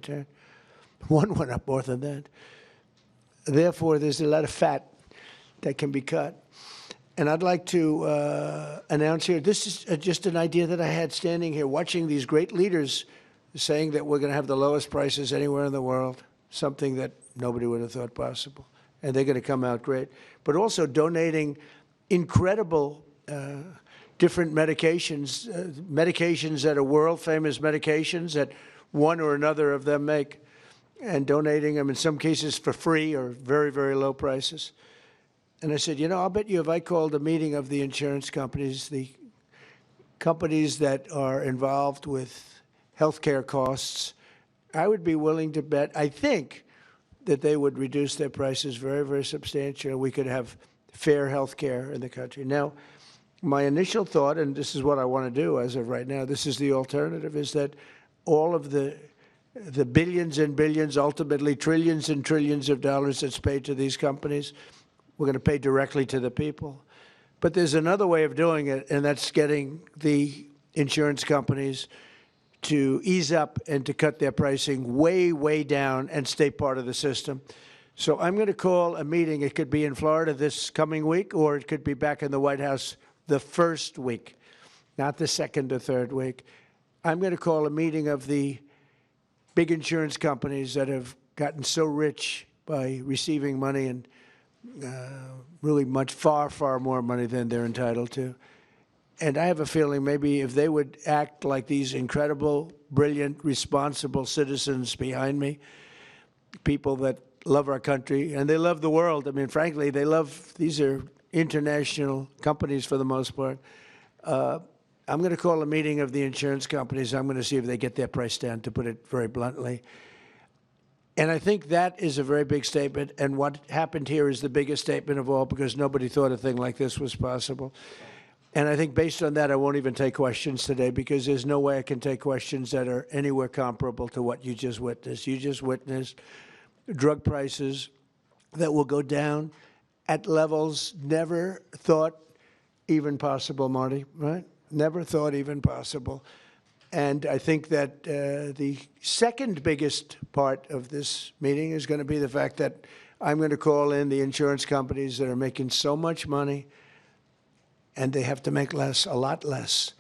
return. One went up more than that. Therefore, there's a lot of fat that can be cut. And I'd like to announce here, this is just an idea that I had standing here, watching these great leaders saying that we're going to have the lowest prices anywhere in the world, something that nobody would have thought possible. And they're going to come out great. But also donating incredible different medications, medications that are world-famous medications that one or another of them make, and donating them in some cases for free or very, very low prices. And I said, you know, I'll bet you if I called a meeting of the insurance companies, the companies that are involved with healthcare costs, I would be willing to bet, I think, that they would reduce their prices very, very substantially. We could have fair health care in the country. Now, my initial thought, and this is what I want to do as of right now, this is the alternative, is that all of the billions and billions, ultimately trillions and trillions of dollars that's paid to these companies, we're going to pay directly to the people. But there's another way of doing it, and that's getting the insurance companies to ease up and to cut their pricing way, way down and stay part of the system. So I'm going to call a meeting. It could be in Florida this coming week, or it could be back in the White House the first week, not the second or third week. I'm going to call a meeting of the big insurance companies that have gotten so rich by receiving money, and really much, far, far more money than they're entitled to. And I have a feeling maybe if they would act like these incredible, brilliant, responsible citizens behind me, people that love our country, and they love the world. I mean, frankly, they love, these are international companies for the most part. I'm going to call a meeting of the insurance companies. I'm going to see if they get their price down, to put it very bluntly. And I think that is a very big statement. And what happened here is the biggest statement of all, because nobody thought a thing like this was possible. And I think based on that, I won't even take questions today, because there's no way I can take questions that are anywhere comparable to what you just witnessed. You just witnessed drug prices that will go down at levels never thought even possible, Marty, right? Never thought even possible. And I think that the second biggest part of this meeting is going to be the fact that I'm going to call in the insurance companies that are making so much money, and they have to make less, a lot less.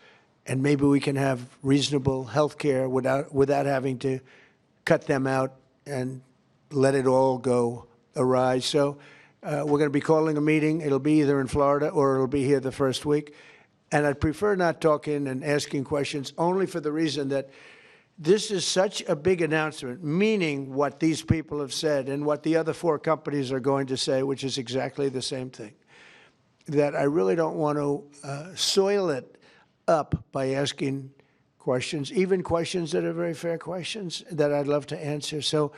And maybe we can have reasonable health care without having to cut them out and let it all go awry. So we're going to be calling a meeting. It'll be either in Florida or it'll be here the first week. And I'd prefer not talking and asking questions, only for the reason that this is such a big announcement, meaning what these people have said and what the other four companies are going to say, which is exactly the same thing, that I really don't want to soil it up by asking questions, even questions that are very fair questions that I'd love to answer. So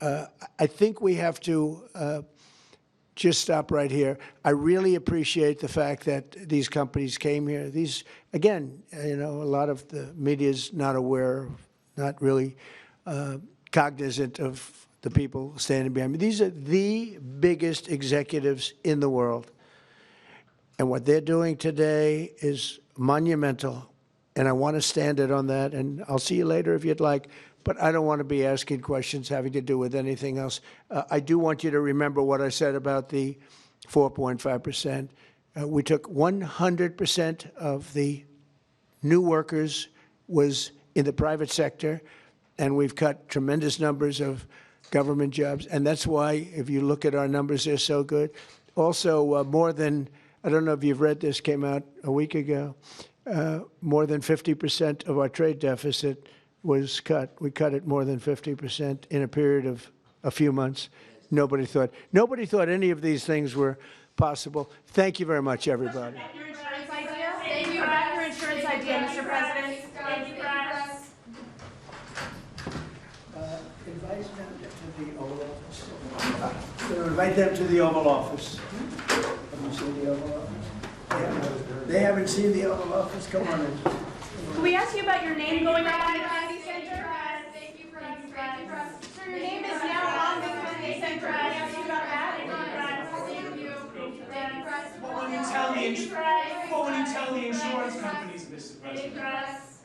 I think we have to just stop right here. I really appreciate the fact that these companies came here. These, again, you know, a lot of the media is not aware, not really cognizant of the people standing behind me. These are the biggest executives in the world. And what they're doing today is monumental. And I want to stand it on that. And I'll see you later if you'd like. But I don't want to be asking questions having to do with anything else. I do want you to remember what I said about the 4.5%. We took 100% of the new workers was in the private sector, and we've cut tremendous numbers of government jobs. And that's why, if you look at our numbers, they're so good. Also, more than, I don't know if you've read this, came out a week ago, more than 50% of our trade deficit was cut. We cut it more than 50% in a period of a few months. Nobody thought any of these things were possible. Thank you very much, everybody. Your insurance idea? Thank you about your insurance idea, Mr. President. Thank you, press. Invite them to the Oval Office. Invite them to the Oval Office. Have you seen the Oval Office? They haven't seen the Oval Office? Come on in. Can we ask you about your name going up on the Kennedy Center? Thank you, press. Thank you, press. Sir, your name is now on the Kennedy Center. Can we ask you about that? Thank you. Thank you, press. What will you tell the insurance companies, Mr. President? Thank you, press.